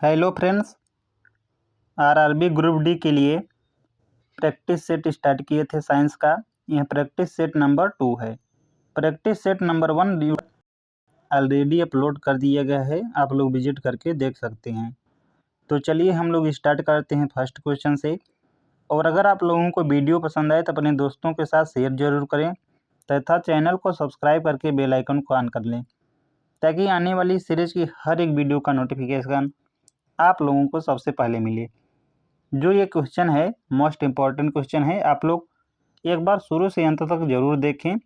Hello friends, RRB group D के लिए practice set start किए थे साइंस का। यह प्रैक्टिस सेट नंबर 2 है। Practice set number 1 already upload कर दिया गया है, आप लोग विजिट करके देख सकते हैं। तो चलिए हम लोग स्टार्ट करते हैं फर्स्ट क्वेश्चन से। और अगर आप लोगों को वीडियो पसंद आए तो अपने दोस्तों के साथ शेयर जरूर करें तथा चैनल को सब्सक्राइब करके बेल आइकन को ऑन कर लें ताकि आने वाली सीरीज की हर एक वीडियो का नोटिफिकेशन आप लोगों को सबसे पहले मिले। जो ये क्वेश्चन है मोस्ट इम्पॉर्टेंट क्वेश्चन है, आप लोग एक बार शुरू से अंत तक जरूर देखें।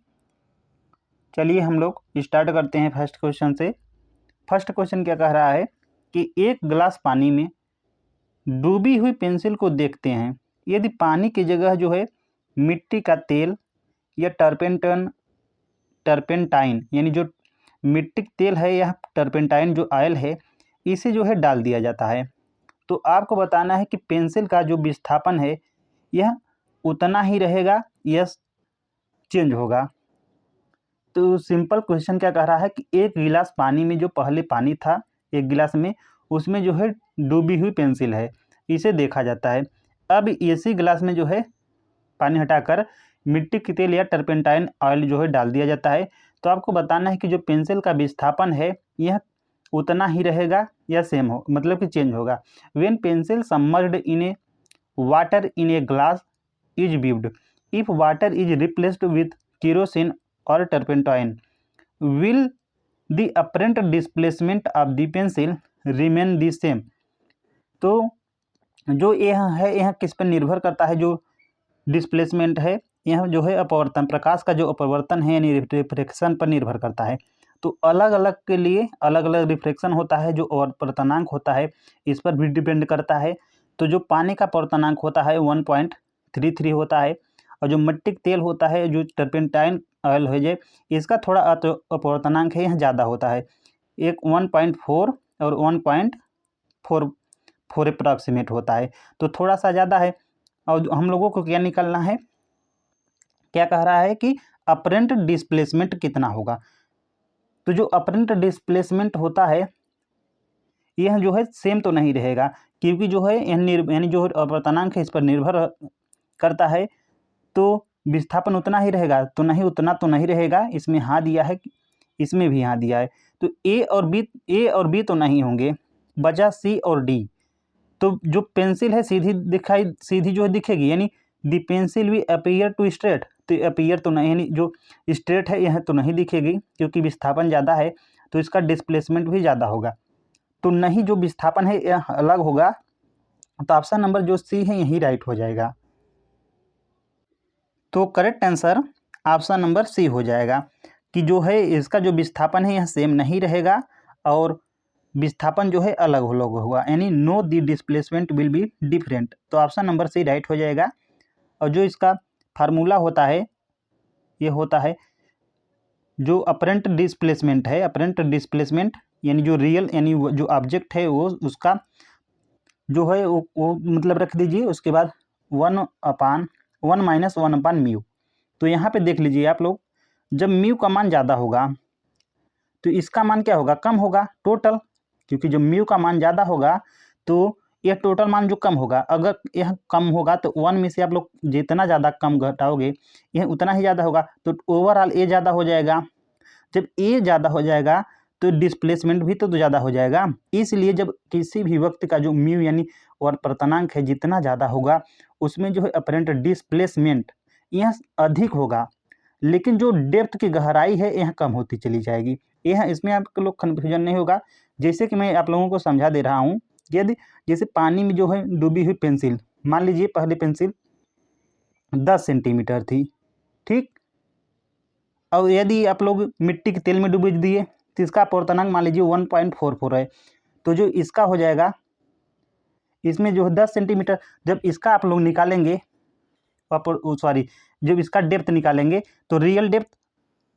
चलिए हम लोग स्टार्ट करते हैं फर्स्ट क्वेश्चन से। फर्स्ट क्वेश्चन क्या कह रहा है कि एक गिलास पानी में डूबी हुई पेंसिल को देखते हैं। यदि पानी की जगह जो है मिट्टी का तेल या टर्पेंटाइन यानी जो मिट्टी तेल है या टर्पेंटाइन जो ऑयल है, इसे जो है डाल दिया जाता है, तो आपको बताना है कि पेंसिल का जो विस्थापन है यह उतना ही रहेगा या चेंज होगा। तो सिंपल क्वेश्चन क्या कह रहा है कि एक गिलास पानी में जो पहले पानी था एक गिलास में, उसमें जो है डूबी हुई पेंसिल है, इसे देखा जाता है। अब इसी गिलास में जो है पानी हटाकर मिट्टी की तेल या टर्पेंटाइन ऑयल जो है डाल दिया जाता है, तो आपको बताना है कि जो पेंसिल का विस्थापन है यह उतना ही रहेगा या सेम हो, मतलब कि चेंज होगा। When pencil submerged in a water in a glass is viewed, if water is replaced with kerosene और turpentine, will the apparent displacement of the pencil remain the same. तो जो यह है यह किस पर निर्भर करता है, जो डिस्प्लेसमेंट है यह जो है अपवर्तन, प्रकाश का जो अपवर्तन है यानी रिफ्रैक्शन पर निर्भर करता है। तो अलग अलग के लिए अलग अलग रिफ्रैक्शन होता है, जो अपवर्तनांक होता है इस पर भी डिपेंड करता है। तो जो पानी का अपवर्तनांक होता है 1.33 होता है, और जो मिट्टी का तेल होता है जो टर्पेंटाइन ऑयल है जे, इसका थोड़ा अपवर्तनांक है यह ज़्यादा होता है, एक 1.4 और 1.44 अप्रॉक्सीमेट होता है, तो थोड़ा सा ज़्यादा है। और हम लोगों को क्या निकालना है, क्या कह रहा है कि अपरेंट डिस्प्लेसमेंट कितना होगा। तो जो अपरेंट डिस्प्लेसमेंट होता है यह जो है सेम तो नहीं रहेगा, क्योंकि जो है यानी जो अपवर्तनांक है इस पर निर्भर करता है, तो विस्थापन उतना ही रहेगा तो नहीं, उतना तो नहीं रहेगा। इसमें हाँ दिया है, इसमें भी हाँ दिया है, तो ए और बी तो नहीं होंगे, बचा सी और डी। तो जो पेंसिल है सीधी जो है दिखेगी, यानी दी पेंसिल भी अपीयर टू स्ट्रेट, तो अपीयर तो नहीं, यानी जो स्ट्रेट है यह तो नहीं दिखेगी क्योंकि विस्थापन ज़्यादा है, तो इसका डिस्प्लेसमेंट भी ज़्यादा होगा, तो नहीं जो विस्थापन है यह अलग होगा। तो ऑप्शन नंबर जो सी है यही राइट हो जाएगा। तो correct answer option number C हो जाएगा कि जो है इसका जो विस्थापन है यह सेम नहीं रहेगा और विस्थापन जो है अलग अलग होगा, यानी know the displacement will be different. तो ऑप्शन नंबर सी राइट हो जाएगा। और जो इसका फार्मूला होता है ये होता है जो अपरेंट डिस्प्लेसमेंट है, अपरेंट डिस्प्लेसमेंट यानी जो रियल यानी जो ऑब्जेक्ट है वो उसका जो है वो मतलब रख दीजिए, उसके बाद 1/(1 - 1/μ). तो यहाँ पे देख लीजिए आप लोग, जब म्यू का मान ज़्यादा होगा तो इसका मान क्या होगा, कम होगा टोटल, क्योंकि जब म्यू का मान ज़्यादा होगा तो यह टोटल मान जो कम होगा, अगर यह कम होगा तो 1 में से आप लोग जितना ज़्यादा कम घटाओगे यह उतना ही ज़्यादा होगा, तो ओवरऑल ए ज़्यादा हो जाएगा। जब ए ज़्यादा हो जाएगा तो डिस्प्लेसमेंट भी तो ज़्यादा हो जाएगा। इसलिए जब किसी भी वक्त का जो म्यू यानी अपवर्तनांक है जितना ज़्यादा होगा उसमें जो है अपरेंट डिस्प्लेसमेंट यह अधिक होगा, लेकिन जो डेप्थ की गहराई है यह कम होती चली जाएगी। यह इसमें आप लोग कन्फ्यूजन नहीं होगा। जैसे कि मैं आप लोगों को समझा दे रहा हूँ, यदि जैसे पानी में जो है डूबी हुई पेंसिल, मान लीजिए पहले पेंसिल 10 सेंटीमीटर थी, ठीक, और यदि आप लोग मिट्टी के तेल में डूबी दिए तो इसका अपवर्तनांक मान लीजिए 1.44 है, तो जो इसका हो जाएगा इसमें जो है 10 सेंटीमीटर, जब इसका आप लोग निकालेंगे सॉरी जब इसका डेप्थ निकालेंगे तो रियल डेप्थ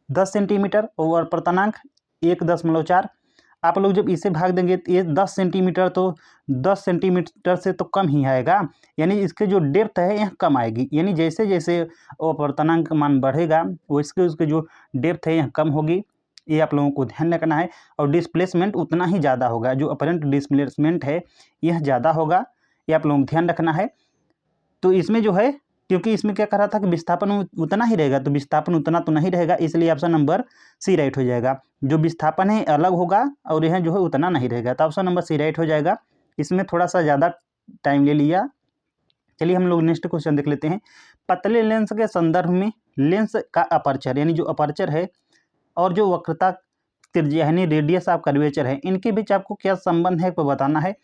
10 सेंटीमीटर और अपवर्तनांक 1.4। आप लोग जब इसे भाग देंगे तो ये 10 सेंटीमीटर, तो 10 सेंटीमीटर से तो कम ही आएगा, यानी इसके जो डेप्थ है यह कम आएगी, यानी जैसे जैसे अपवर्तनांक मान बढ़ेगा वैसे उसके जो डेप्थ है यह कम होगी, ये आप लोगों को ध्यान रखना है। और डिस्प्लेसमेंट उतना ही ज़्यादा होगा, जो अपरेंट डिस्प्लेसमेंट है यह ज़्यादा होगा, ये आप लोगों को ध्यान रखना है। तो इसमें जो है, क्योंकि इसमें क्या कह रहा था कि विस्थापन उतना ही रहेगा, तो विस्थापन उतना तो नहीं रहेगा, इसलिए ऑप्शन नंबर सी राइट हो जाएगा। जो विस्थापन है अलग होगा और यह जो है उतना नहीं रहेगा, तो ऑप्शन नंबर सी राइट हो जाएगा। इसमें थोड़ा सा ज़्यादा टाइम ले लिया। चलिए हम लोग नेक्स्ट क्वेश्चन देख लेते हैं। पतले लेंस के संदर्भ में लेंस का अपर्चर, यानी जो अपर्चर है और जो वक्रता त्रिज्या यानी रेडियस ऑफ कर्वेचर है, इनके बीच आपको क्या संबंध है वो बताना है।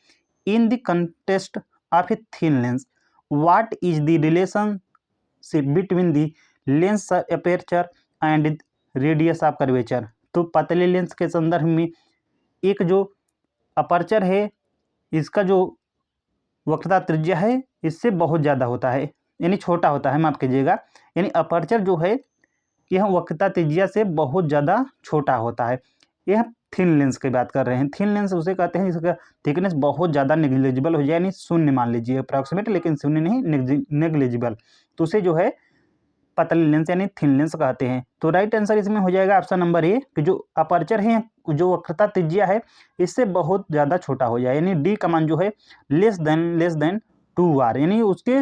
In the contest of a thin lens what is the relationship between the lens aperture and radius of curvature. तो पतले लेंस के संदर्भ में एक जो अपर्चर है, इसका जो वक्रता त्रिज्या है इससे बहुत ज़्यादा होता है, यानी छोटा होता है, माफ कीजिएगा। यानी अपर्चर जो है यह वक्रता त्रिज्या से बहुत ज़्यादा छोटा होता है। यह थिन लेंस की बात कर रहे हैं। थिन लेंस उसे कहते हैं जिसका थिकनेस बहुत ज़्यादा नेग्लिजिबल हो जाए, यानी शून्य मान लीजिए, अप्रॉक्सीमेट, लेकिन शून्य नहीं, नेग्लिजिबल, तो उसे जो है पतले लेंस यानी थिन लेंस कहते हैं। तो राइट आंसर इसमें हो जाएगा ऑप्शन नंबर ए, कि जो अपर्चर है, जो वक्रता त्रिज्या है इससे बहुत ज़्यादा छोटा हो जाए, यानी डी का मान जो है लेस देन 2r, यानी उसके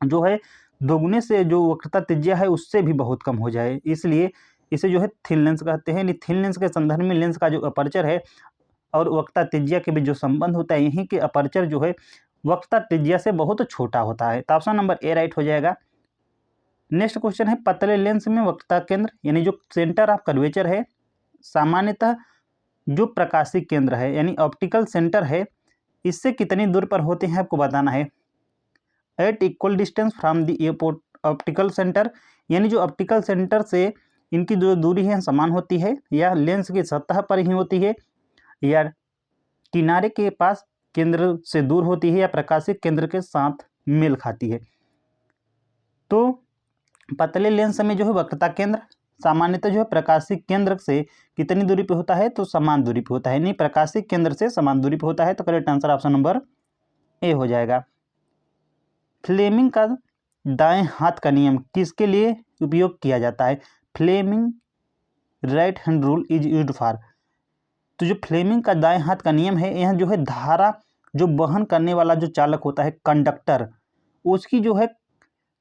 जो है दोगुने से जो वक्रता त्रिज्या है उससे भी बहुत कम हो जाए, इसलिए इसे जो है थिन लेंस कहते हैं। थिन लेंस के संदर्भ में लेंस का जो अपर्चर है और वक्रता त्रिज्या के बीच जो संबंध होता है, यहीं के अपर्चर जो है वक्रता त्रिज्या से बहुत छोटा होता है, तो ऑप्शन नंबर ए राइट हो जाएगा। नेक्स्ट क्वेश्चन है, पतले लेंस में वक्रता केंद्र यानी जो सेंटर ऑफ कर्वेचर है, सामान्यतः जो प्रकाशिक केंद्र है यानी ऑप्टिकल सेंटर है, इससे कितनी दूर पर होते हैं आपको बताना है। At equal distance from the optical centre, यानी जो ऑप्टिकल सेंटर से इनकी जो दूरी है समान होती है, या लेंस की सतह पर ही होती है, या किनारे के पास केंद्र से दूर होती है, या प्रकाशिक केंद्र के साथ मेल खाती है। तो पतले लेंस में जो है वक्रता केंद्र सामान्यतः जो है प्रकाशिक केंद्र से कितनी दूरी पे होता है, तो समान दूरी पे होता है, यानी प्रकाशिक केंद्र से समान दूरी पे होता है, तो correct answer option number A हो जाएगा। फ्लेमिंग का दाएं हाथ का नियम किसके लिए उपयोग किया जाता है। Fleming right hand rule is used for, तो जो फ्लेमिंग का दाएं हाथ का नियम है, यह जो है धारा जो वहन करने वाला जो चालक होता है, कंडक्टर, उसकी जो है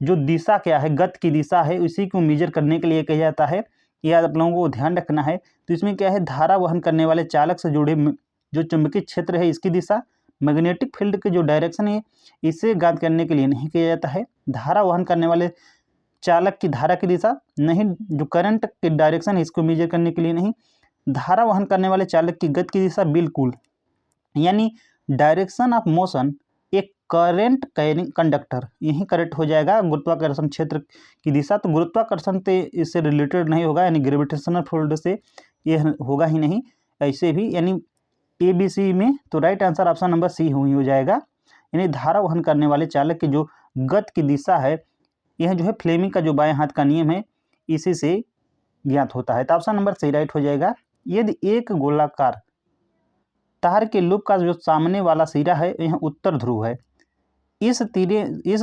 जो दिशा क्या है, गति की दिशा है, उसी को मेजर करने के लिए किया जाता है, यह आप लोगों को ध्यान रखना है। तो इसमें क्या है, धारा वहन करने वाले चालक से जुड़े जो चुंबकीय क्षेत्र है इसकी दिशा, मैग्नेटिक फील्ड के जो डायरेक्शन है इसे ज्ञात करने के लिए नहीं किया जाता है। धारा वहन करने वाले चालक की धारा की दिशा नहीं, जो करंट की डायरेक्शन है इसको मेजर करने के लिए नहीं। धारा वहन करने वाले चालक की गति की दिशा बिल्कुल, यानी डायरेक्शन ऑफ मोशन एक करेंट कैरिंग कंडक्टर, यही करेक्ट हो जाएगा। गुरुत्वाकर्षण क्षेत्र की दिशा, तो गुरुत्वाकर्षण से इससे रिलेटेड नहीं होगा, यानी ग्रेविटेशनल फोल्ड से ये होगा ही नहीं, ऐसे भी, यानी ए बी सी में, तो right answer option number C हो जाएगा। यानी धारा वहन करने वाले चालक की जो गति की दिशा है, यह जो है फ्लेमिंग का जो बाएं हाथ का नियम है इसी से ज्ञात होता है, तो ऑप्शन नंबर सी राइट हो जाएगा। यदि एक गोलाकार तार के लूप का जो सामने वाला सिरा है यह उत्तर ध्रुव है, इस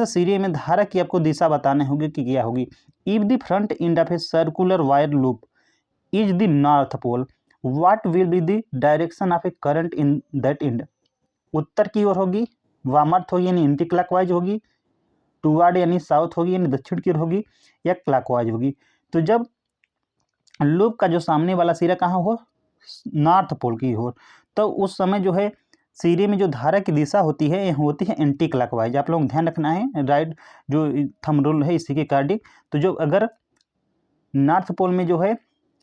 सिरे में धारा की आपको दिशा बताने होगी कि क्या होगी। If the front end of a circular wire loop is the north pole, what will be the direction of a current in that end. उत्तर की ओर होगी, वामार्थ होगी यानी एंटी क्लॉकवाइज होगी, टूवर्ड यानी साउथ होगी यानी दक्षिण की ओर होगी, या क्लॉकवाइज होगी। तो जब लूप का जो सामने वाला सिरा कहाँ हो, नॉर्थ पोल की ओर, तो उस समय जो है सिरे में जो धारा की दिशा होती है यह होती है एंटी क्लॉकवाइज। आप लोग ध्यान रखना है, राइट जो थंब रूल है इसी के अकॉर्डिंग। तो जो अगर नॉर्थ पोल में जो है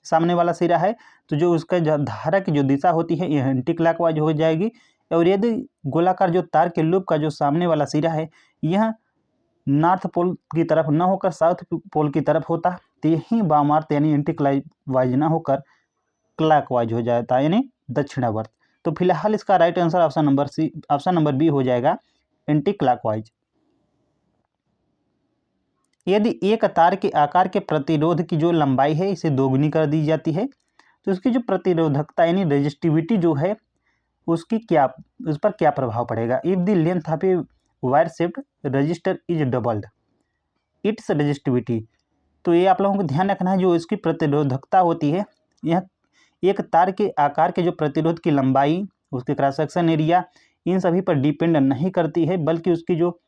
सामने वाला सिरा है, तो जो उसका धारा की जो दिशा होती है यह एंटी क्लॉकवाइज हो जाएगी। और यदि गोलाकार जो तार के लूप का जो सामने वाला सिरा है यह नॉर्थ पोल की तरफ न होकर साउथ पोल की तरफ होता, तो यही वामार्थ यानी एंटी क्लॉकवाइज न होकर क्लॉकवाइज हो जाता है, यानी दक्षिणावर्त। तो फिलहाल इसका right answer option number B हो जाएगा, एंटी क्लॉकवाइज। यदि एक तार के आकार के प्रतिरोध की जो लंबाई है इसे दोगुनी कर दी जाती है, तो उसकी जो प्रतिरोधकता यानी रेजिस्टिविटी जो है उस पर क्या प्रभाव पड़ेगा। If the length of a wire shaped register is doubled it's resistivity, तो ये आप लोगों को ध्यान रखना है, जो इसकी प्रतिरोधकता होती है यह एक तार के आकार के जो प्रतिरोध की लंबाई, उसके क्रॉस सेक्शन एरिया, इन सभी पर डिपेंड नहीं करती है, बल्कि उसकी जो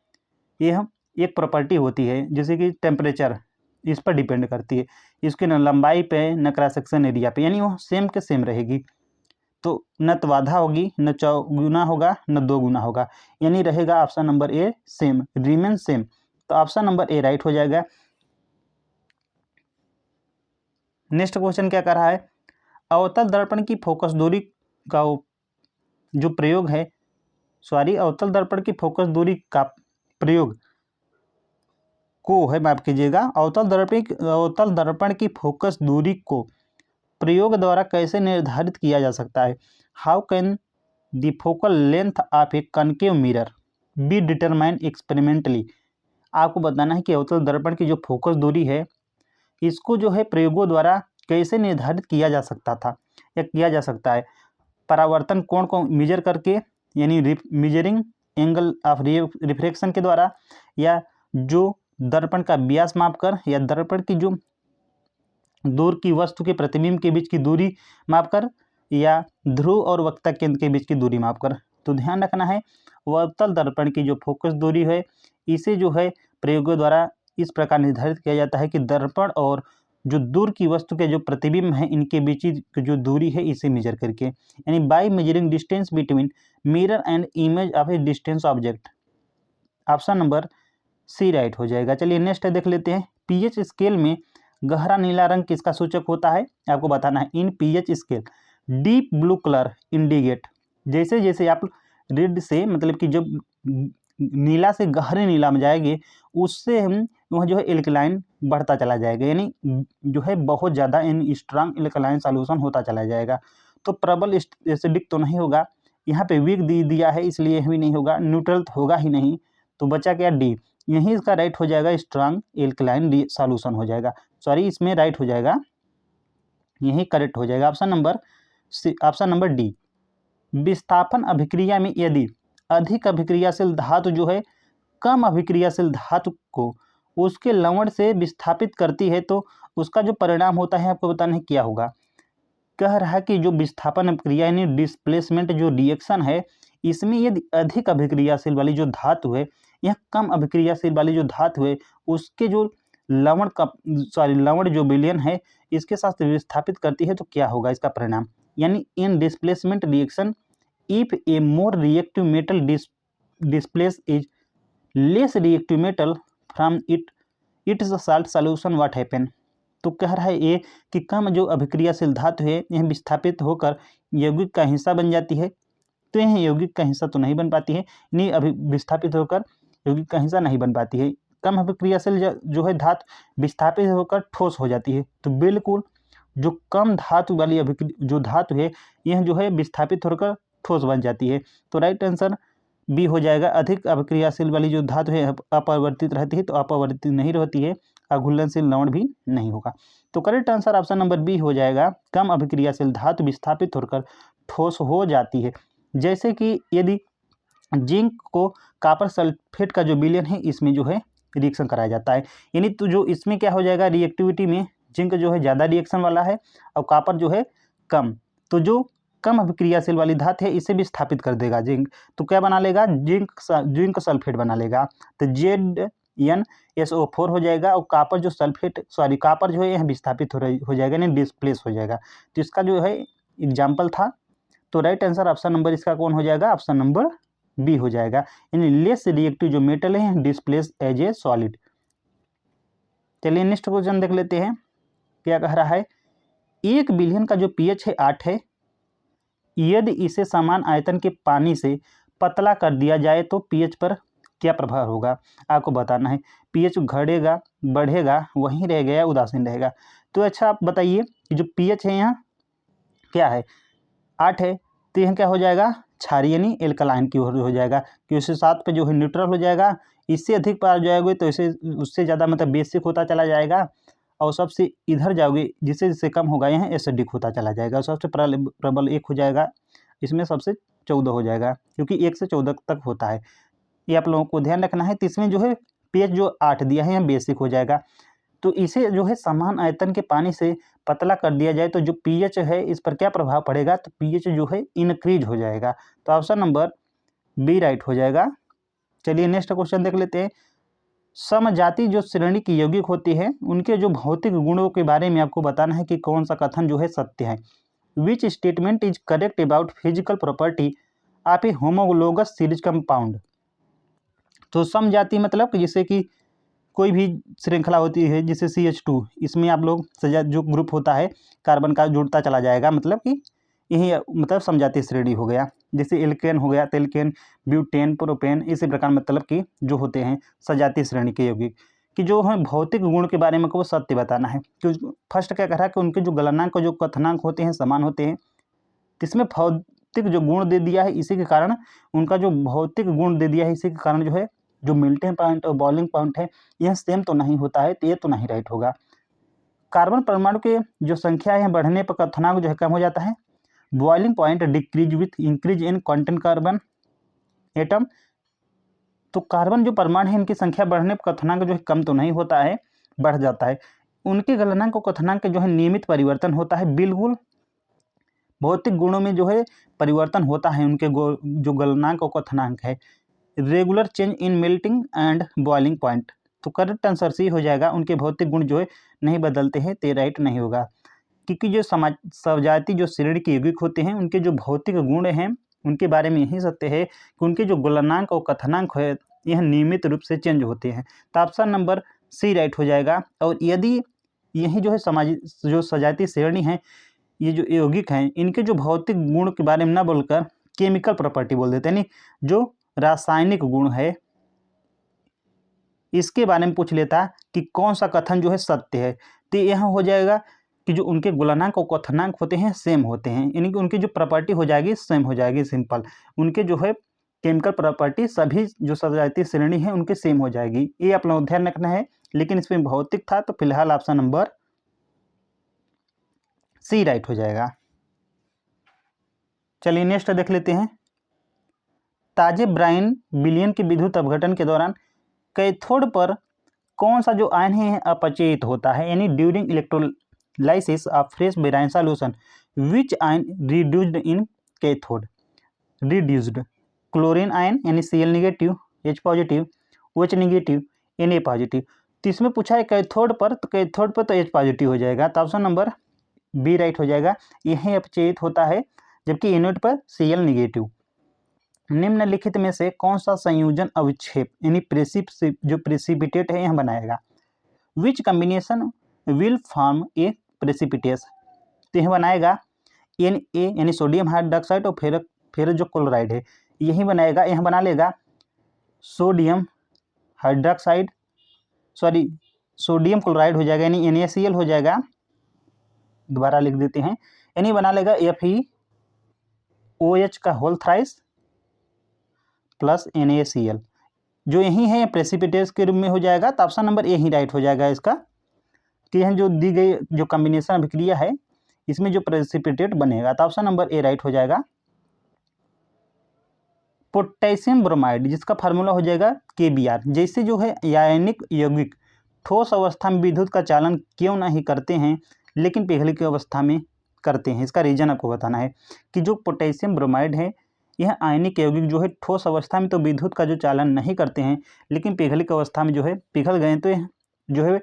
यह एक प्रॉपर्टी होती है जैसे कि टेम्परेचर, इस पर डिपेंड करती है। इसकी न लंबाई पे न क्रॉस सेक्शन एरिया पे, यानी वो सेम के सेम रहेगी। तो न तो आधा होगी, न चौगुना होगा, न दो गुना होगा, यानी रहेगा option number A same, remain same. तो ऑप्शन नंबर ए राइट हो जाएगा। नेक्स्ट क्वेश्चन क्या कर रहा है, अवतल दर्पण की फोकस दूरी का जो प्रयोग है, अवतल दर्पण की फोकस दूरी का प्रयोग को है, माफ कीजिएगा, अवतल दर्पण की फोकस दूरी को प्रयोग द्वारा कैसे निर्धारित किया जा सकता है। How can the focal length of A concave mirror be determined experimentally. आपको बताना है कि अवतल दर्पण की जो फोकस दूरी है, इसको जो है प्रयोगों द्वारा कैसे निर्धारित किया जा सकता था या किया जा सकता है। परावर्तन कोण को मेजर करके, यानी मेजरिंग एंगल ऑफ रिफ्रैक्शन के द्वारा, या जो दर्पण का व्यास मापकर, या दर्पण की जो दूर की वस्तु के प्रतिबिंब के बीच की दूरी मापकर, या ध्रुव और वक्ता केंद्र के बीच की दूरी मापकर। तो ध्यान रखना है, अवतल दर्पण की जो फोकस दूरी है, इसे जो है प्रयोगों द्वारा इस प्रकार निर्धारित किया जाता है कि दर्पण और जो दूर की वस्तु के जो प्रतिबिंब हैं, इनके बीच की जो दूरी है, इसे मेजर करके, यानी by measuring distance between mirror and image of a distance object. Option number C right हो जाएगा। चलिए नेक्स्ट देख लेते हैं, पीएच स्केल में गहरा नीला रंग किसका सूचक होता है, आपको बताना है। इन pH scale deep blue colour indicate, जैसे जैसे आप रेड से मतलब कि जब नीला से गहरे नीला में जाएंगे, उससे हम वह जो है एल्कलाइन बढ़ता चला जाएगा, यानी जो है बहुत ज़्यादा इन स्ट्रांग एल्कलाइन सॉल्यूशन होता चला जाएगा। तो प्रबल एसिडिक तो नहीं होगा, यहाँ पे वीक दिया है इसलिए भी नहीं होगा, न्यूट्रल तो होगा ही नहीं, तो बचा क्या डी, यही इसका राइट हो जाएगा, स्ट्रांग एल्कलाइन सॉल्यूशन हो जाएगा। सॉरी, इसमें राइट हो जाएगा, यही करेक्ट हो जाएगा ऑप्शन नंबर डी। विस्थापन अभिक्रिया में यदि अधिक अभिक्रियाशील धातु जो है कम अभिक्रियाशील धातु को उसके लवण से विस्थापित करती है, तो उसका जो परिणाम होता है आपको बताना है क्या होगा। कह रहा है कि जो विस्थापन अभिक्रिया यानी डिस्प्लेसमेंट जो रिएक्शन है, इसमें यदि अधिक अभिक्रियाशील वाली जो धातु है या कम अभिक्रियाशील वाली जो धातु है, उसके जो लवण जो विलयन है, इसके साथ विस्थापित करती है, तो क्या होगा इसका परिणाम। यानी इन displacement reaction if A more reactive metal displace is less reactive metal from its salt solution what happen. तो कह रहा है ये कि कम जो अभिक्रियाशील धातु है, यह विस्थापित होकर यौगिक का हिस्सा बन जाती है, तो यह यौगिक का हिस्सा तो नहीं बन पाती है, नहीं अभी विस्थापित होकर यौगिक का हिस्सा नहीं बन पाती है। कम अभिक्रियाशील जो है धातु विस्थापित होकर ठोस हो जाती है, तो बिल्कुल जो कम धातु वाली जो धातु है, यह जो है विस्थापित होकर ठोस बन जाती है। तो राइट आंसर बी हो जाएगा। अधिक अभिक्रियाशील वाली जो धातु है अपरिवर्तित रहती है, तो अपरिवर्तित नहीं रहती है, अघुलनशील लवण भी नहीं होगा। तो correct answer option number B हो जाएगा, कम अभिक्रियाशील धातु विस्थापित होकर ठोस हो जाती है। जैसे कि यदि जिंक को कॉपर सल्फेट का जो विलयन है, इसमें जो है रिएक्शन कराया जाता है, यानी तो जो इसमें क्या हो जाएगा, रिएक्टिविटी में जिंक जो है ज़्यादा रिएक्शन वाला है और कॉपर जो है कम, तो जो कम अभिक्रियाशील वाली धातु है इसे भी स्थापित कर देगा जिंक, तो क्या बना लेगा, जिंक सल्फेट बना लेगा, तो ZnSO4 हो जाएगा, और कॉपर जो कॉपर जो है यह विस्थापित हो जाएगा, यानी डिस्प्लेस हो जाएगा। तो इसका जो है एग्जाम्पल था, तो राइट आंसर ऑप्शन नंबर इसका कौन हो जाएगा, ऑप्शन नंबर बी हो जाएगा, यानी लेस रिएक्टिव जो मेटल है डिस्प्लेस एज ए सॉलिड। चलिए नेक्स्ट क्वेश्चन देख लेते हैं, क्या कह रहा है, एक बिलियन का जो पीएच है 8 है, यदि इसे समान आयतन के पानी से पतला कर दिया जाए तो पीएच पर क्या प्रभाव होगा, आपको बताना है। पीएच घटेगा, बढ़ेगा, वहीं रह गया, उदासीन रहेगा। तो अच्छा आप बताइए कि जो पीएच है यहाँ क्या है, 8 है, तो यह क्या हो जाएगा, क्षारीय यानी एल्कलाइन की ओर हो जाएगा, कि उससे 7 पे जो है न्यूट्रल हो जाएगा, इससे अधिक पर जाओगे तो इसे उससे ज़्यादा मतलब बेसिक होता चला जाएगा, और सबसे इधर जाओगे जिससे जिससे कम होगा यह एसिडिक होता चला जाएगा, और सबसे प्रबल 1 हो जाएगा, इसमें सबसे 14 हो जाएगा, क्योंकि 1 से 14 तक होता है, ये आप लोगों को ध्यान रखना है। तो इसमें जो है पीएच जो 8 दिया है यह बेसिक हो जाएगा। तो इसे जो है समान आयतन के पानी से पतला कर दिया जाए तो जो पीएच है इस पर क्या प्रभाव पड़ेगा, तो पीएच जो है इंक्रीज हो जाएगा। तो ऑप्शन नंबर बी राइट हो जाएगा। चलिए नेक्स्ट क्वेश्चन देख लेते हैं। समजाति जो श्रेणी की यौगिक होती है उनके जो भौतिक गुणों के बारे में आपको बताना है कि कौन सा कथन जो है सत्य है। Which statement is correct about physical property of A homologous series compound. तो समजाति मतलब कि जैसे कि कोई भी श्रृंखला होती है जैसे CH2, इसमें आप लोग सजा जो ग्रुप होता है कार्बन का जुड़ता चला जाएगा, मतलब कि यही मतलब समजातीय श्रेणी हो गया। जैसे एल्केन हो गया, तेल्केन, ब्यूटेन, प्रोपेन, इसी प्रकार मतलब कि जो होते हैं सजातीय श्रेणी के यौगिक कि जो है भौतिक गुण के बारे में को सत्य बताना है। क्योंकि फर्स्ट क्या कह रहा है कि उनके जो गलनांक जो कथनांक होते हैं समान होते हैं, इसमें भौतिक जो गुण दे दिया है इसी के कारण उनका जो भौतिक गुण दे दिया है इसी के कारण जो है जो मेल्टिंग पॉइंट और बॉइलिंग पॉइंट है यह सेम तो नहीं होता है, तो ये तो नहीं राइट होगा। कार्बन परमाणु के जो संख्या है बढ़ने पर कथनांक जो है कम हो जाता है। Boiling point decrease with increase in content carbon atom. तो कार्बन जो परमाणु है इनकी संख्या बढ़ने पर कथनांक जो है कम तो नहीं होता है, बढ़ जाता है। उनके गलनांक और कथनांक के जो है नियमित परिवर्तन होता है। बिल्कुल भौतिक गुणों में जो है परिवर्तन होता है उनके जो गलनांक और कथनांक है। Regular change in melting and boiling point. तो करेक्ट आंसर सी हो जाएगा, उनके भौतिक गुण जो है नहीं बदलते हैं, तो राइट नहीं होगा। क्योंकि जो समजाति जो श्रेणी के यौगिक होते हैं उनके जो भौतिक गुण हैं उनके बारे में यही सत्य है कि उनके जो गलनांक और कथनांक है यह नियमित रूप से चेंज होते हैं। तो ऑप्शन नंबर सी राइट हो जाएगा। और यदि यही जो है जो सजातीय श्रेणी है ये जो यौगिक हैं इनके जो भौतिक गुण के बारे में ना बोलकर केमिकल प्रॉपर्टी बोल देते हैं, यानी जो रासायनिक गुण है इसके बारे में पूछ लेता कि कौन सा कथन जो है सत्य है, तो यहाँ हो जाएगा कि जो उनके गुणनांक और कथनांक होते हैं सेम होते हैं, यानी कि उनकी जो प्रॉपर्टी हो जाएगी सेम हो जाएगी। सिंपल उनके जो है केमिकल प्रॉपर्टी सभी जो सजातीय श्रेणी है उनके सेम हो जाएगी। ये आप लोग ध्यान रखना है, लेकिन इसमें भौतिक था तो फिलहाल ऑप्शन नंबर सी राइट हो जाएगा। चलिए नेक्स्ट देख लेते हैं। ताजे ब्राइन विलियन के विद्युत अपघटन के दौरान कैथोड पर कौन सा जो आयन है अपचयित होता है, यानी during electrolysis of fresh brine solution which ion reduced in cathode. Reduced chlorine ion यानी Cl negative, H positive, OH negative, Na positive. तो इसमें पूछा है कैथोड पर, तो कैथोड पर तो H पॉजिटिव हो जाएगा, तो ऑप्शन नंबर बी राइट हो जाएगा। यही अपचयित होता है, जबकि एनोड पर Cl नेगेटिव। निम्नलिखित में से कौन सा संयोजन अविक्षेप यानी जो प्रेसिपिटेट है यह बनाएगा। विच combination will form A precipitates. तो यह बनाएगा Na यानी सोडियम हाइड्रोक्साइड और फिर जो क्लोराइड है यही बनाएगा। यह बना लेगा sodium hydroxide, sorry sodium chloride हो जाएगा यानी NaCl हो जाएगा। दोबारा लिख देते हैं, यानी बना लेगा FeOH का होल थ्राइस प्लस NaCl, जो यही है प्रेसिपिटेस के रूप में हो जाएगा। तो option number A he right हो जाएगा इसका, कि यह जो दी गई जो कॉम्बिनेशन अभिक्रिया है इसमें जो प्रेसिपिटेट बनेगा, तो ऑप्शन नंबर ए राइट हो जाएगा। पोटेशियम ब्रोमाइड जिसका फार्मूला हो जाएगा KBr, जैसे जो है आयनिक यौगिक ठोस अवस्था में विद्युत का चालन क्यों नहीं करते हैं लेकिन पिघली की अवस्था में करते हैं। इसका रीजन आपको बताना है कि जो पोटेशियम ब्रोमाइड है यह आयनिक यौगिक जो है ठोस अवस्था में तो विद्युत का जो चालन नहीं करते हैं, लेकिन पिघली की अवस्था में जो है पिघल गए तो यह जो है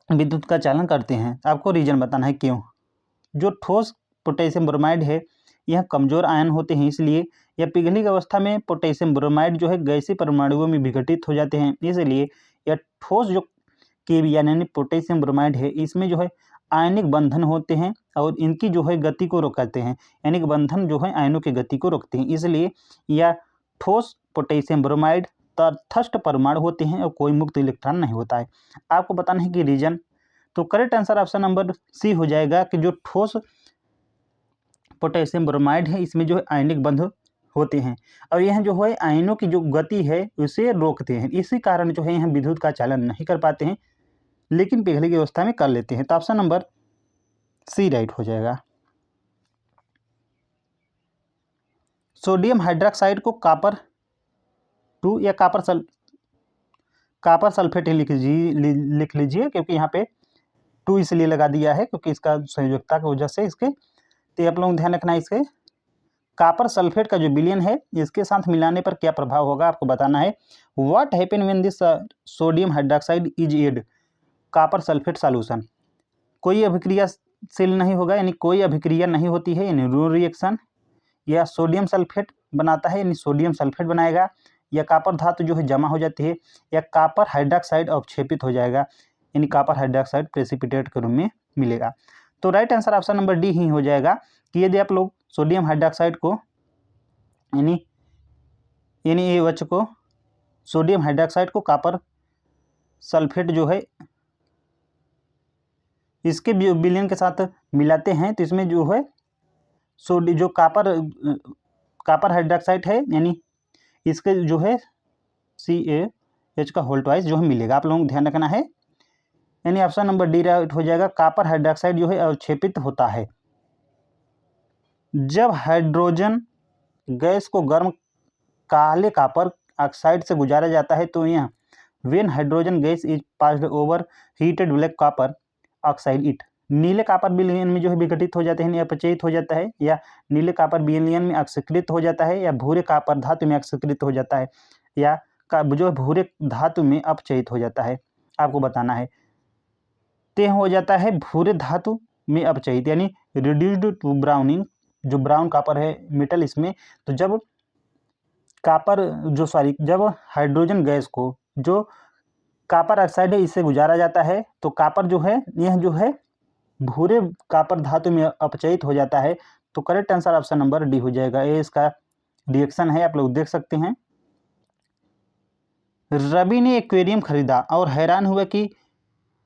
विद्युत का चालन करते हैं। आपको रीजन बताना है क्यों। जो ठोस पोटेशियम ब्रोमाइड है यह कमजोर आयन होते हैं, इसलिए यह पिघली की अवस्था में पोटेशियम ब्रोमाइड जो है गैसीय परमाणुओं में विघटित हो जाते हैं, इसलिए यह ठोस जो KBr यानी पोटेशियम ब्रोमाइड है इसमें जो है आयनिक बंधन होते हैं और इनकी जो है गति को रोकते हैं, यानी कि बंधन जो है आयनों की गति को रोकते हैं, इसलिए यह ठोस पोटेशियम ब्रोमाइड तटस्थ परमाणु होते हैं और कोई मुक्त इलेक्ट्रॉन नहीं होता है। आपको बताना है कि रीजन। तो correct answer option number C हो जाएगा कि जो ठोस पोटेशियम ब्रोमाइड है इसमें जो है आयनिक बंध होते हैं और यह जो है आयनों की जो गति है उसे रोकते हैं, इसी कारण जो है यह विद्युत का चालन नहीं कर पाते हैं लेकिन पिघली की अवस्था में कर लेते हैं। तो ऑप्शन नंबर सी राइट हो जाएगा। सोडियम हाइड्रोक्साइड को कॉपर 2 या कॉपर सल्फेट ही लिख लीजिए, क्योंकि यहाँ पे 2 इसलिए लगा दिया है क्योंकि इसका संयोजकता की वजह से इसके। तो आप लोग ध्यान रखना इसके। कॉपर सल्फेट का जो विलयन है इसके साथ मिलाने पर क्या प्रभाव होगा आपको बताना है। What happen when this sodium hydroxide is add copper sulphate solution. कोई अभिक्रियाशील नहीं होगा, यानी कोई अभिक्रिया नहीं होती है, यानी नो रिएक्शन। या सोडियम सल्फेट बनाता है, यानी सोडियम सल्फेट बनाएगा। या कॉपर धातु जो है जमा हो जाती है। या कॉपर हाइड्रोक्साइड अवक्षेपित हो जाएगा, यानी कॉपर हाइड्रोक्साइड प्रेसिपिटेट के रूप में मिलेगा। तो right answer option number D ही हो जाएगा कि यदि आप लोग सोडियम हाइड्रोक्साइड को यानी NaOH को सोडियम हाइड्रोक्साइड को कॉपर सल्फेट जो है इसके विलयन के साथ मिलाते हैं तो इसमें जो है जो कॉपर हाइड्रोक्साइड है, यानी इसके जो है CaH का होल ट्वाइस जो है मिलेगा। आप लोगों को ध्यान रखना है, यानी ऑप्शन नंबर डी राइट हो जाएगा। कॉपर हाइड्रोक्साइड जो है अवक्षेपित होता है जब हाइड्रोजन गैस को गर्म काले कॉपर ऑक्साइड से गुजारा जाता है। तो यह when hydrogen gas is passed over heated black copper oxide it नीले कॉपर विलयन में जो है विघटित हो जाते हैं, अपचयित हो जाता है। या नीले कॉपर विलयन में ऑक्सीकृत हो जाता है, या भूरे कॉपर धातु में ऑक्सीकृत हो जाता है, या जो भूरे धातु में अपचयित हो जाता है। आपको बताना है ते हो जाता है भूरे धातु में अपचयित, यानी रिड्यूस्ड टू ब्राउनिंग। जो ब्राउन कॉपर है मेटल इसमें, तो जब जब हाइड्रोजन गैस को जो कॉपर ऑक्साइड है इससे गुजारा जाता है तो कॉपर जो है यह जो है भूरे कॉपर धातु में अपचयित हो जाता है। तो correct answer option number D हो जाएगा। ये इसका रिएक्शन है, आप लोग देख सकते हैं। रवि ने एक्वेरियम खरीदा और हैरान हुआ कि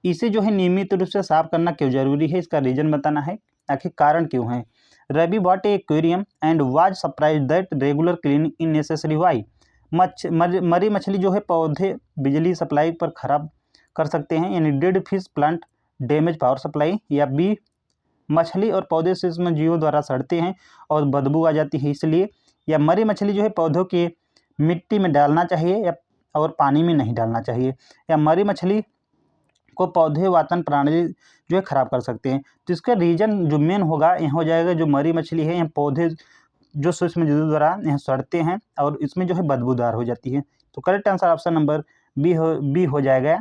इसे जो है नियमित रूप से साफ करना क्यों जरूरी है। इसका रीजन बताना है, आखिर कारण क्यों है। Ravi bought a aquarium and was surprise that regular cleaning in necessary. Why मरी मछली जो है पौधे बिजली सप्लाई पर खराब कर सकते हैं, यानी dead fish plant damage power supply. या बी मछली और पौधे सूक्ष्म जीवों द्वारा सड़ते हैं और बदबू आ जाती है इसलिए। या मरी मछली जो है पौधों के मिट्टी में डालना चाहिए या और पानी में नहीं डालना चाहिए। या मरी मछली को पौधे वातन प्रणाली जो है खराब कर सकते हैं। तो इसका रीजन जो मेन होगा यह हो जाएगा, जो मरी मछली है यह पौधे जो सूक्ष्म जीवों द्वारा यह सड़ते हैं और इसमें जो है बदबूदार हो जाती है। तो correct answer option number B हो जाएगा।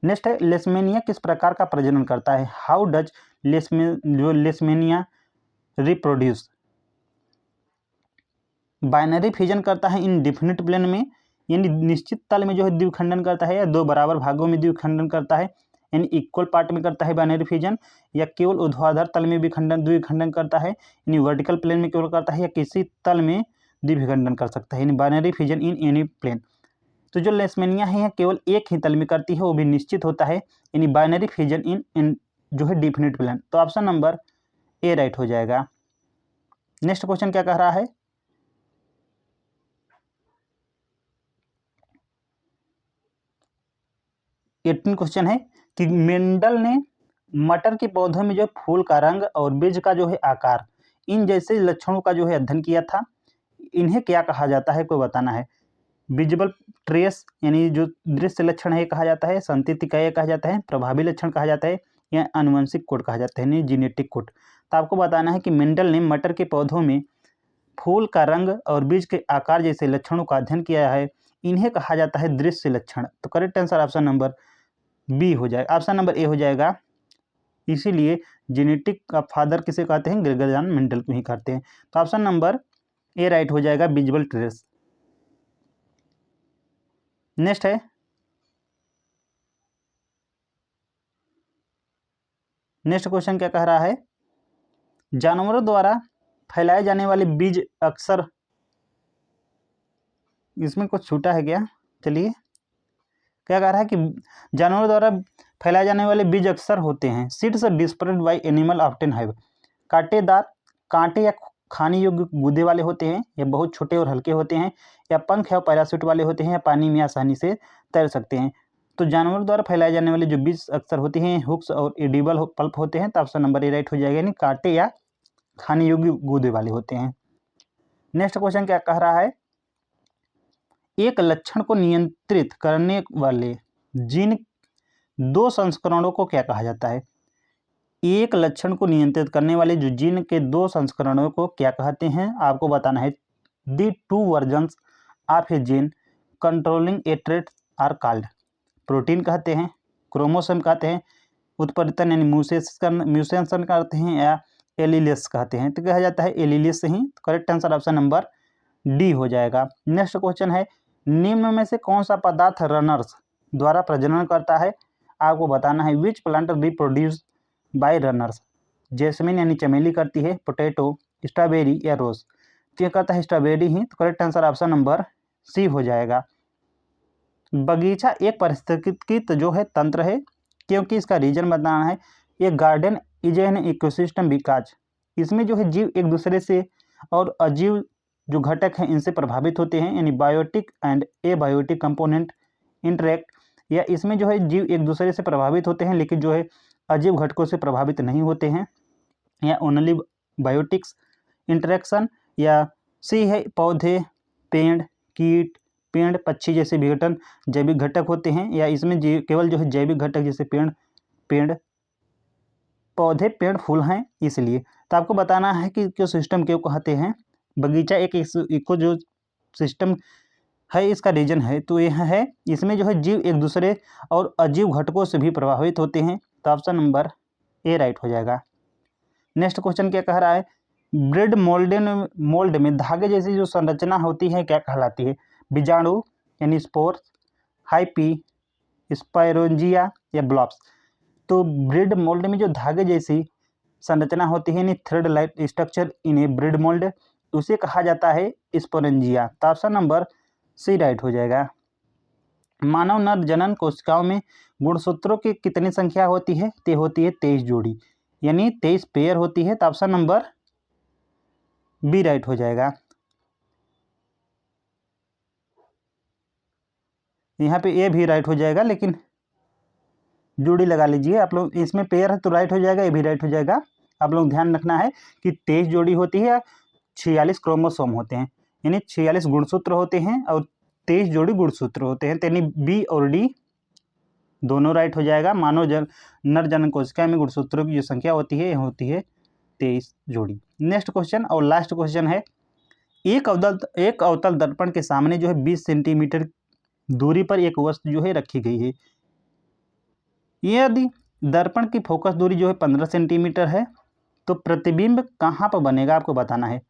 नेक्स्ट है लेशमेनिया किस प्रकार का प्रजनन करता है। How does Leishmania reproduce. Binary fission करता है इन डिफिनिट प्लेन में, यानी निश्चित तल में जो है द्विखंडन करता है, या दो बराबर भागों में द्विखंडन करता है, यानी इक्वल पार्ट में करता है बाइनरी फिजन। या केवल ऊर्ध्वाधर तल में द्विखंडन करता है, यानी वर्टिकल प्लेन में केवल करता है, या किसी तल में द्विखंडन कर सकता है, यानी binary fission in any plane. तो जो लेशमेनिया है केवल एक ही तल में करती है, वो भी निश्चित होता है, यानी बाइनरी फिजन इन जो है डिफिनिट प्लेन। तो ऑप्शन नंबर ए राइट हो जाएगा। नेक्स्ट क्वेश्चन क्या कह रहा है। एटीन क्वेश्चन है कि मेंडल ने मटर के पौधों में जो फूल का रंग और बीज का जो है आकार इन जैसे लक्षणों का जो है अध्ययन किया था। इन्हें क्या कहा जाता है, कोई बताना है। विजिबल ट्रेस यानी जो दृश्य लक्षण है कहा जाता है, संततिकाय कहा जाता है, प्रभावी लक्षण कहा जाता है, या आनुवंशिक कोड कहा जाता है, यानी जीनेटिक कोड। तो आपको बताना है कि मेंडल ने मटर के पौधों में फूल का रंग और बीज के आकार जैसे लक्षणों का अध्ययन किया है, इन्हें कहा जाता है दृश्य लक्षण। तो correct answer option number B हो जाएगा, ऑप्शन नंबर ए हो जाएगा। इसीलिए जेनेटिक का फादर किसे कहते हैं, ग्रेगर जॉन मेंडल को ही कहते हैं। तो ऑप्शन नंबर ए राइट हो जाएगा, विजिबल ट्रेस। नेक्स्ट है नेक्स्ट क्वेश्चन क्या कह रहा है। जानवरों द्वारा फैलाए जाने वाले बीज अक्सर, इसमें कुछ छूटा है क्या, चलिए क्या कह रहा है कि जानवरों द्वारा फैलाए जाने वाले बीज अक्सर होते हैं seeds dispersed by animal often have कांटेदार, कांटे या खाने योग्य गूदे वाले होते हैं, या बहुत छोटे और हल्के होते हैं, या पंख या पैराशूट वाले होते हैं, या पानी में आसानी से तैर सकते हैं। तो जानवरों द्वारा फैलाए जाने वाले जो बीज अक्सर होते हैं हुक्स और एडिबल पल्प होते हैं। तो ऑप्शन नंबर ए राइट हो जाएगा, यानी कांटे या खाने योग्य गूदे वाले होते हैं। नेक्स्ट क्वेश्चन क्या कह रहा है। एक लक्षण को नियंत्रित करने वाले जीन 2 संस्करणों को क्या कहा जाता है? एक लक्षण को नियंत्रित करने वाले जो जीन के 2 संस्करणों को क्या कहते हैं? आपको बताना है। The 2 versions of a gene controlling a trait are called. Protein कहते हैं, क्रोमोसोम कहते हैं, उत्परिवर्तन यानी म्यूटेशन कहते हैं, या एलीलियस कहते हैं। तो कहा जाता है एलीलियस ही। Correct answer option number D हो जाएगा। नेक्स्ट क्वेश्चन है, निम्न में से कौन सा पदार्थ रनर्स द्वारा प्रजनन करता है? आपको बताना है। Which plant reproduce by runners? Jasmine यानी चमेली करती है, पोटैटो, स्ट्रॉबेरी या रोज? तो कहता है स्ट्रॉबेरी ही। तो correct answer option number C हो जाएगा। बगीचा एक पारिस्थितिक जो है तंत्र है, क्योंकि इसका रीजन बताना है। ये garden is an ecosystem because इसमें जो है जीव एक दूसरे से और अजीव जो घटक हैं इनसे प्रभावित होते हैं, यानी biotic and abiotic component interact. या इसमें जो है जीव एक दूसरे से प्रभावित होते हैं लेकिन जो है अजीव घटकों से प्रभावित नहीं होते हैं, या ओनली बायोटिक्स इंटरेक्शन। या सी है पौधे, पेड़, कीट, पेड़, पक्षी जैसे विघटन जैविक घटक होते हैं, या इसमें केवल जो है जैविक घटक जैसे पेड़ पौधे, पेड़, फूल हैं इसलिए। तो आपको बताना है कि क्यों सिस्टम क्यों कहते हैं। बगीचा एक इको जो सिस्टम है इसका रीजन है। तो यह है, इसमें जो है जीव एक दूसरे और अजीव घटकों से भी प्रभावित होते हैं। तो ऑप्शन नंबर ए राइट हो जाएगा। नेक्स्ट क्वेश्चन क्या कह रहा है? ब्रेड मोल्ड में धागे जैसी जो संरचना होती है क्या कहलाती है? बीजाणु यानी स्पोर्स, हाइपी, स्पायरोंजिया या ब्लॉब्स? तो ब्रेड मोल्ड में जो धागे जैसी संरचना होती है यानी thread like structure in A bread mould, उसे कहा जाता है स्पोरेंजिया। तो ऑप्शन नंबर सी राइट हो जाएगा। मानव नर जनन कोशिकाओं में गुणसूत्रों की कितनी संख्या होती है? ते होती है 23 जोड़ी, यानी 23 पेयर होती है। तो ऑप्शन नंबर बी राइट हो जाएगा। यहाँ पे ए भी राइट हो जाएगा, लेकिन जोड़ी लगा लीजिए आप लोग। इसमें पेयर है तो राइट हो जाएगा, ए भी राइट हो जाएगा। आप लोग ध्यान रखना है कि 23 जोड़ी होती है, 46 क्रोमोसोम होते हैं, यानी 46 गुणसूत्र होते हैं और 23 जोड़ी गुणसूत्र होते हैं। यानी बी और डी दोनों राइट हो जाएगा। मानव नर जनन कोशिका में गुणसूत्रों की जो संख्या होती है होती है 23 जोड़ी। नेक्स्ट क्वेश्चन और लास्ट क्वेश्चन है, एक अवतल दर्पण के सामने जो है 20 सेंटीमीटर दूरी पर एक वस्तु जो है रखी गई है। यदि दर्पण की फोकस दूरी जो है 15 सेंटीमीटर है तो प्रतिबिंब कहाँ पर बनेगा? आपको बताना है।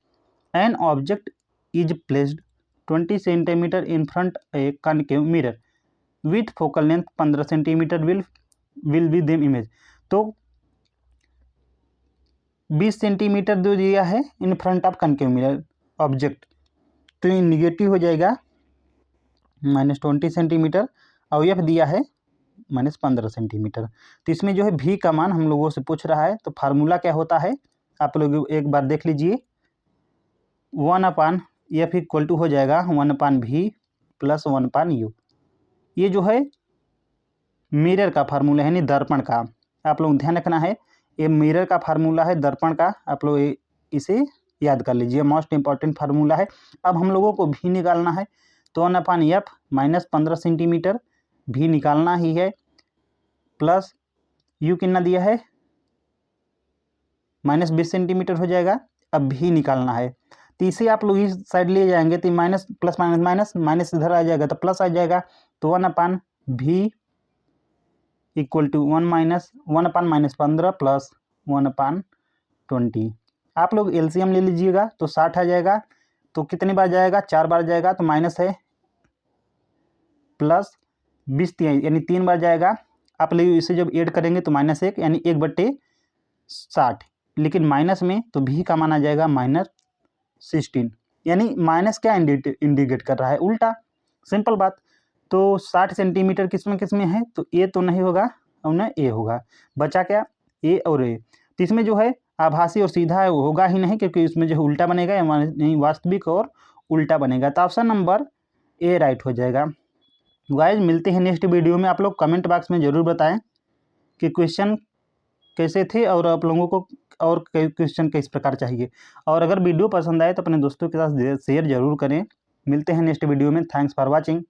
An object is placed 20 centimetre in front A concave mirror with focal length 15 centimetre will be them image. तो 20 सेंटीमीटर जो दिया है in front of concave mirror object, तो ये निगेटिव हो जाएगा -20 सेंटीमीटर, और एफ दिया है -15 सेंटीमीटर। तो इसमें जो है भी का मान हम लोगों से पूछ रहा है। तो फार्मूला क्या होता है आप लोग एक बार देख लीजिए। 1/f इक्वल टू हो जाएगा 1/v + 1/u। ये जो है मिरर का फार्मूला है, यानी दर्पण का। आप लोग ध्यान रखना है, ये मिरर का फार्मूला है दर्पण का। आप लोग इसे याद कर लीजिए, मोस्ट इंपॉर्टेंट फार्मूला है। अब हम लोगों को भी निकालना है। तो 1/f -15 सेंटीमीटर भी निकालना ही है, प्लस यू कितना दिया है -20 सेंटीमीटर हो जाएगा। अब भी निकालना है, तो इसे आप लोग इस साइड ले जाएंगे तो माइनस प्लस माइनस माइनस इधर आ जाएगा तो प्लस आ जाएगा। तो 1/v इक्वल टू 1/-15 प्लस 1/20। आप लोग एलसीएम ले लीजिएगा तो 60 आ जाएगा। तो कितनी बार जाएगा? 4 बार जाएगा, तो माइनस है, प्लस 20 यानी 3 बार जाएगा। आप लोग इसे जब ऐड करेंगे तो -1 यानी 1/60, लेकिन माइनस में तो भी का मान आ जाएगा -16, यानी माइनस क्या इंडिकेट कर रहा है? उल्टा, सिंपल बात। तो 60 सेंटीमीटर किसमें है? तो ए तो नहीं होगा और न ए होगा, बचा क्या? ए और ए। तो इसमें जो है आभासी और सीधा होगा ही नहीं, क्योंकि इसमें जो है उल्टा बनेगा, या नहीं वास्तविक और उल्टा बनेगा। तो ऑप्शन नंबर ए राइट हो जाएगा। गाइस मिलते हैं नेक्स्ट वीडियो में। आप लोग कमेंट बॉक्स में ज़रूर बताएं कि क्वेश्चन कैसे थे और आप लोगों को और क्वेश्चन किस प्रकार चाहिए। और अगर वीडियो पसंद आए तो अपने दोस्तों के साथ शेयर ज़रूर करें। मिलते हैं नेक्स्ट वीडियो में। Thanks for watching.